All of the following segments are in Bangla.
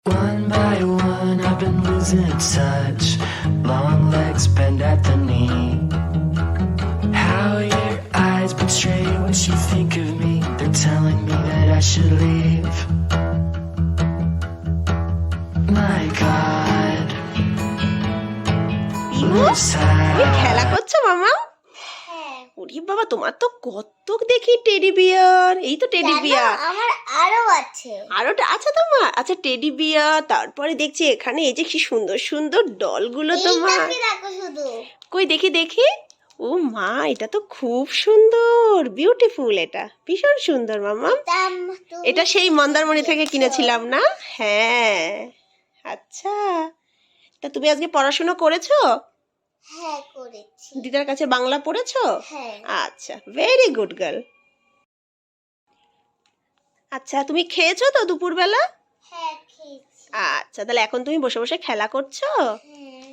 One by one, I've been losing touch. Long legs bend at the knee. How your eyes betray what you think of me. They're telling me that I should leave. My God, lose তুমি খেলা sight. করছো মামা? হ্যাঁ ওরে বাবা, তোমার তো কত দেখি টেডি বিয়ার। এই তো টেডি জানো বিয়ার। আমার আরো আছে। আরোটা আছে তোমার? আচ্ছা, টেডি বিয়ার, তারপরে দেখছি এখানে এই যে কি সুন্দর সুন্দর ডলগুলো তোমার। এইটাকে দেখো শুধু। কই দেখি দেখি। ও মা, এটা তো খুব সুন্দর, বিউটিফুল, এটা ভীষণ সুন্দর মামা। তুমি এটা সেই মন্দারমণি থেকে দিয়েছো? কিনেছিলাম না? হ্যাঁ। আচ্ছা, তা তুমি আজকে পড়াশোনা করেছো? হ্যাঁ করেছি। দিদার কাছে বাংলা পড়েছো? হ্যাঁ আচ্ছা, ভেরি গুড গার্ল। আচ্ছা, তুমি খেয়েছো তো দুপুরবেলা? হ্যাঁ খেয়েছি। আচ্ছা, তাহলে এখন তুমি বসে বসে খেলা করছো? হ্যাঁ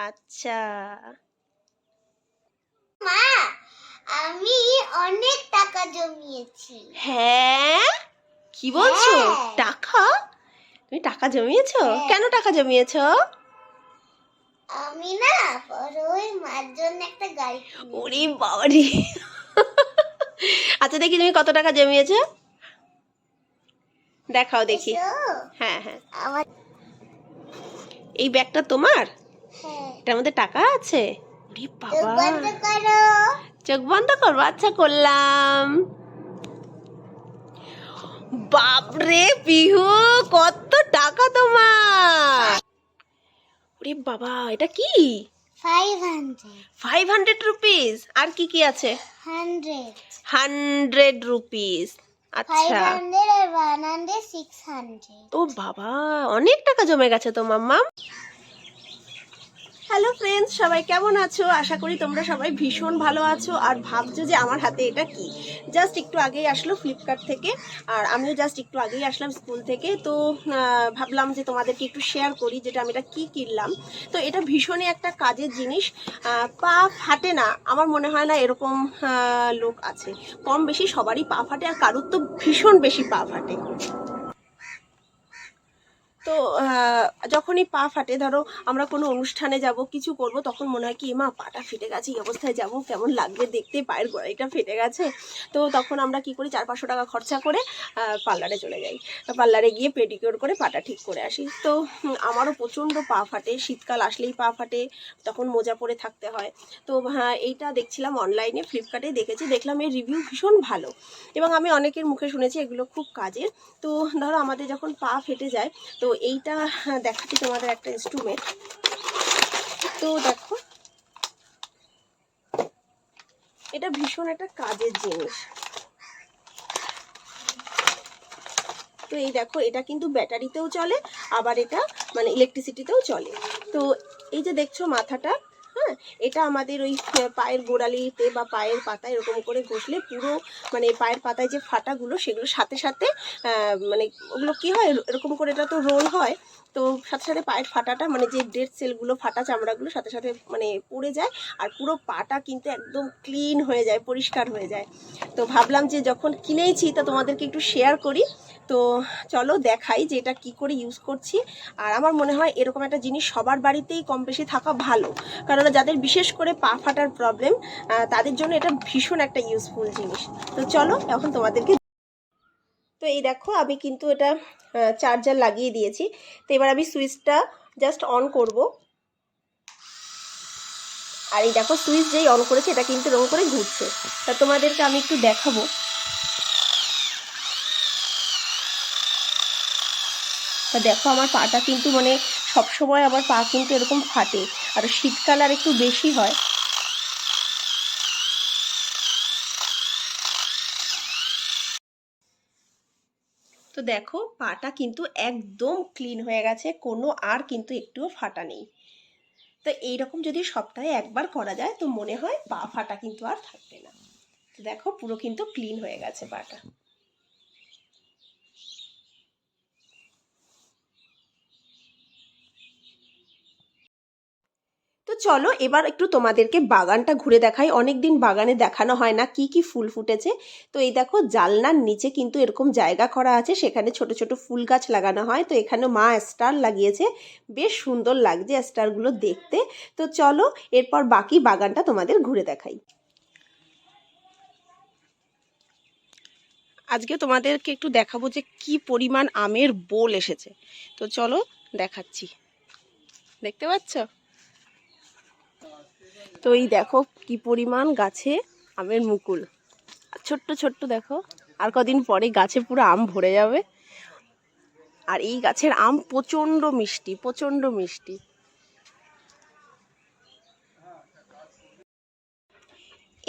আচ্ছা। মা, আমি অনেক টাকা জমিয়েছি। হ্যাঁ, কি বলছো? হ্যাঁ। টাকা? তুমি টাকা জমিয়েছো? হ্যাঁ। কেন টাকা জমিয়েছো? আমি না বড় ওই মার জন্য একটা গাড়ি কিনেছি। ওরে বাবারে। আচ্ছা, দেখি তুমি কত টাকা জমিয়েছো, দেখাও দেখি। এসো। হ্যাঁ হ্যাঁ, আমার এই ব্যাগটা তোমার? হ্যাঁ এটার মধ্যে টাকা আছে? ওরে চোখ বাবা, বন্ধ করো। চোখ বন্ধ করবো? আচ্ছা, করলাম। বাপরে পিহু, কত টাকা তোমার! ওরে বাবা, এটা কি? 500 500 রুপিস। আর কি কি আছে? 100 100 রুপিস। আচ্ছা। 500 আর 100 600। ও বাবা, অনেক টাকা জমে গেছে তো মাম্মা। হ্যালো ফ্রেন্ডস, সবাই কেমন আছো? আশা করি তোমরা সবাই ভীষণ ভালো আছো আর ভাবছো যে আমার হাতে এটা কি। জাস্ট একটু আগেই আসলো ফ্লিপকার্ট থেকে, আর আমিও জাস্ট একটু আগেই আসলাম স্কুল থেকে। তো ভাবলাম যে তোমাদেরকে একটু শেয়ার করি যেটা আমি এটা কী কিনলাম। তো এটা ভীষণই একটা কাজের জিনিস। পা ফাটে না, আমার মনে হয় না এরকম লোক আছে। কম বেশি সবারই পা ফাটে, আর কারুর তো ভীষণ বেশি পা ফাটে। তো যখনই পা ফাটে, ধরো আমরা কোনো অনুষ্ঠানে যাব, কিছু করব, তখন মনে হয় কি মা পাটা ফেটে গেছে, এই অবস্থায় যাব, কেমন লাগবে দেখতে, পায়ের গোড়ালিটা ফেটে গেছে। তো তখন আমরা কি করি, 400-500 টাকা খরচা করে পার্লারে চলে যাই। পার্লারে গিয়ে পেডিকিওর করে পাটা ঠিক করে আসি। তো আমারও প্রচণ্ড পা ফাটে, শীতকাল আসলেই পা ফাটে, তখন মোজা পরে থাকতে হয়। তো এইটা দেখছিলাম অনলাইনে, ফ্লিপকার্টে দেখেছি, দেখলাম এর রিভিউ ভীষণ ভালো, এবং আমি অনেকের মুখে শুনেছি এগুলো খুব কাজের। তো ধরো আমাদের যখন পা ফেটে যায়, তো এইটা দেখাচ্ছি তোমাদের একটা ইনস্ট্রুমেন্ট। তো দেখো, এটা ভীষণ একটা কাজের জিনিস। তো এই দেখো, এটা কিন্তু ব্যাটারিতেও চলে, আবার এটা মানে ইলেকট্রিসিটিতেও চলে। তো এই যে দেখছো মাথাটা, হ্যাঁ, এটা আমাদের ওই পায়ের গোড়ালিতে বা পায়ের পাতায় এরকম করে ঘষলে পুরো মানে পায়ের পাতায় যে ফাটাগুলো, সেগুলো সাথে সাথে মানে ওগুলো কি হয়, এরকম করে এটা তো রোল হয়, তো সাথে সাথে পায়ের ফাটাটা মানে যে ডেড সেলগুলো, ফাটা চামড়াগুলো সাথে সাথে মানে পড়ে যায়, আর পুরো পাটা কিন্তু একদম ক্লিন হয়ে যায়, পরিষ্কার হয়ে যায়। তো ভাবলাম যে যখন কিনেইছি তা তোমাদেরকে একটু শেয়ার করি। তো চলো দেখাই যে এটা কী করে ইউজ করছি। আর আমার মনে হয় এরকম একটা জিনিস সবার বাড়িতেই কম বেশি থাকা ভালো, কারণ যাদের বিশেষ করে পা ফাটার প্রবলেম, তাদের জন্য এটা ভীষণ একটা ইউজফুল জিনিস। তো চলো এখন তোমাদেরকে। তো এই দেখো, আমি কিন্তু এটা চার্জার লাগিয়ে দিয়েছি। তো এবার আমি সুইচটা জাস্ট অন করব। আর এই দেখো, সুইচ যেই অন করেছে এটা কিন্তু এরকম করে ঘুরছে। তা তোমাদেরকে আমি একটু দেখাবো। তা দেখো, আমার পাটা কিন্তু মানে সবসময় আমার পা কিন্তু এরকম ফাটে, আর শীতকাল আর একটু বেশি হয়। তো দেখো, পাটা কিন্তু একদম ক্লিন হয়ে গেছে, কোনো আর কিন্তু একটুও ফাটা নেই। তো এইরকম যদি সপ্তাহে একবার করা যায়, তো মনে হয় পা ফাটা কিন্তু আর থাকবে না। তো দেখো, পুরো কিন্তু ক্লিন হয়ে গেছে পাটা। তো চলো এবার একটু তোমাদেরকে বাগানটা ঘুরে দেখাই। অনেকদিন বাগানে দেখানো হয় না কি কি ফুল ফুটেছে। তো এই দেখো জানলার নিচে কিন্তু এরকম জায়গা করা আছে, সেখানে ছোট ছোট ফুল গাছ লাগানো হয়। তো এখানে মা স্টার লাগিয়েছে, বেশ সুন্দর লাগছে স্টারগুলো দেখতে। তো চলো এরপর বাকি বাগানটা তোমাদের ঘুরে দেখাই। আজকে তোমাদেরকে একটু দেখাবো যে কি পরিমাণ আমের বোল এসেছে। তো চলো দেখাচ্ছি, দেখতে পাচ্ছ? তো এই দেখো কি পরিমাণ গাছে আমের মুকুল, ছোট্ট ছোট্ট দেখো। আর কদিন পরে গাছে পুরো আম ভরে যাবে। আর এই গাছের আম প্রচণ্ড মিষ্টি, প্রচণ্ড মিষ্টি।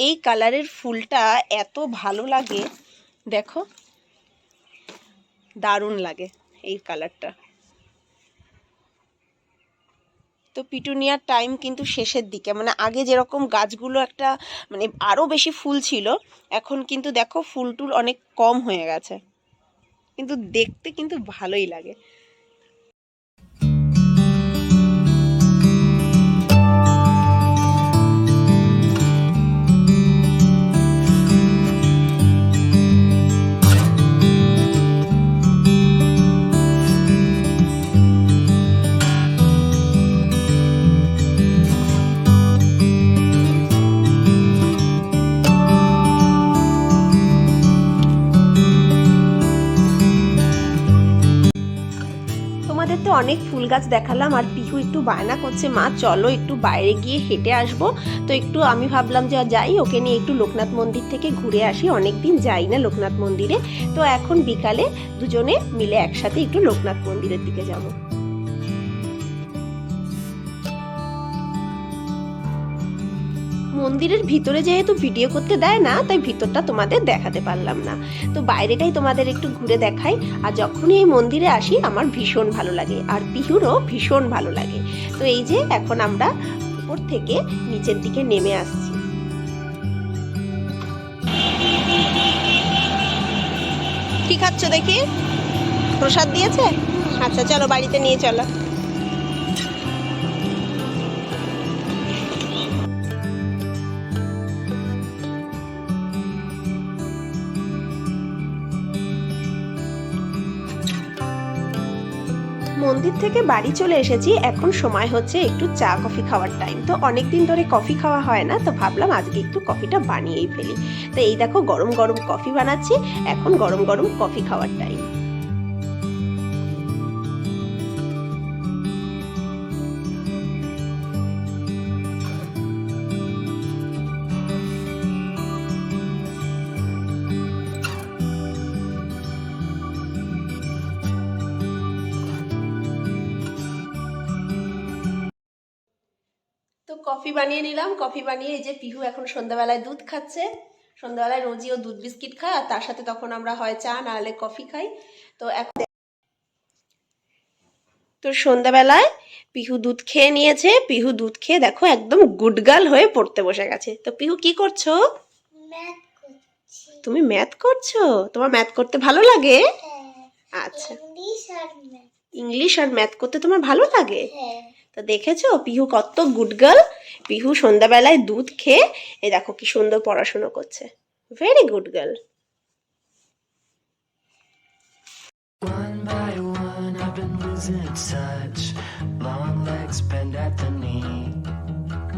এই কালারের ফুলটা এত ভালো লাগে, দেখো দারুণ লাগে এই কালারটা। তো পিটুনিয়ার টাইম কিন্তু শেষের দিকে, মানে আগে যেরকম গাছগুলো একটা মানে আরও বেশি ফুল ছিল, এখন কিন্তু দেখো ফুল টুল অনেক কম হয়ে গেছে, কিন্তু দেখতে কিন্তু ভালোই লাগে। তোমাদের তো অনেক ফুল গাছ দেখালাম, আর পিহু একটু বায়না করছে মা চলো একটু বাইরে গিয়ে হেঁটে আসবো। তো একটু আমি ভাবলাম যে যাই, ওকে নিয়ে একটু লোকনাথ মন্দির থেকে ঘুরে আসি, অনেকদিন যাই না লোকনাথ মন্দিরে। তো এখন বিকালে দুজনে মিলে একসাথে একটু লোকনাথ মন্দিরের দিকে যাব। মন্দিরের ভিতরে যেহেতু ভিডিও করতে দেয় না, তাই ভিতরটা তোমাদের দেখাতে পারলাম না। তো বাইরেটাই তোমাদের একটু ঘুরে দেখাই। আর যখনই এই মন্দিরে আসি আমার ভীষণ ভালো লাগে, আর পিহুরও ভীষণ ভালো লাগে। তো এই যে এখন আমরা উপর থেকে নিচের দিকে নেমে আসছি। কি খাচ্ছ দেখি? প্রসাদ দিয়েছে? আচ্ছা চলো বাড়িতে নিয়ে চলো। মন্দির থেকে বাড়ি চলে এসেছি, এখন সময় হচ্ছে একটু চা কফি খাওয়ার টাইম। তো অনেকদিন ধরে কফি খাওয়া হয় না, তো ভাবলাম আজকে একটু কফিটা বানিয়েই ফেলি। তো এই দেখো গরম গরম কফি বানাচ্ছি, এখন গরম গরম কফি খাওয়ার টাইম। তো কফি বানিয়ে নিলাম, কফি বানিয়ে এই যে পিহু এখন সন্ধ্যাবেলায় দুধ খাচ্ছে। সন্ধ্যাবেলায় রোজই ও দুধ বিস্কিট খায়, আর তার সাথে তখন আমরা হয় চা নাহলে কফি খাই। তো এখন তো সন্ধ্যাবেলায় পিহু দুধ খেয়ে নিয়েছে। পিহু দুধ খেয়ে দেখো একদম গুড গার্ল হয়ে পড়তে বসে গেছে। তো পিহু কি করছো? ম্যাথ করছি। তুমি ম্যাথ করছো? তোমার ম্যাথ করতে ভালো লাগে? হ্যাঁ। আচ্ছা, ইংলিশ আর ম্যাথ। ইংলিশ আর ম্যাথ করতে তোমার ভালো লাগে? হ্যাঁ। তো দেখেছো পিহু কত গুড গার্ল। পিহু সন্ধ্যাবেলায় দুধ খেয়ে এই দেখো কি সুন্দর পড়াশোনা করছে। Very good girl. One by one, I've been losing touch. Long legs bend at the knee.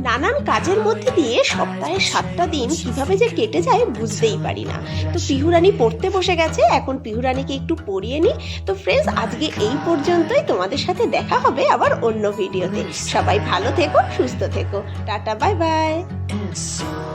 নানান কাজের মধ্যে দিয়ে সপ্তাহে 7টা দিন কিভাবে যে কেটে যায় বুঝতেই পারি না। তো পিহুরানি পড়তে বসে গেছে, এখন পিহুরানিকে একটু পড়িয়ে নি। তো ফ্রেন্ডস আজকে এই পর্যন্তই, তোমাদের সাথে দেখা হবে আবার অন্য ভিডিওতে। সবাই ভালো থেকো, সুস্থ থেকো, tata, bye bye. It's so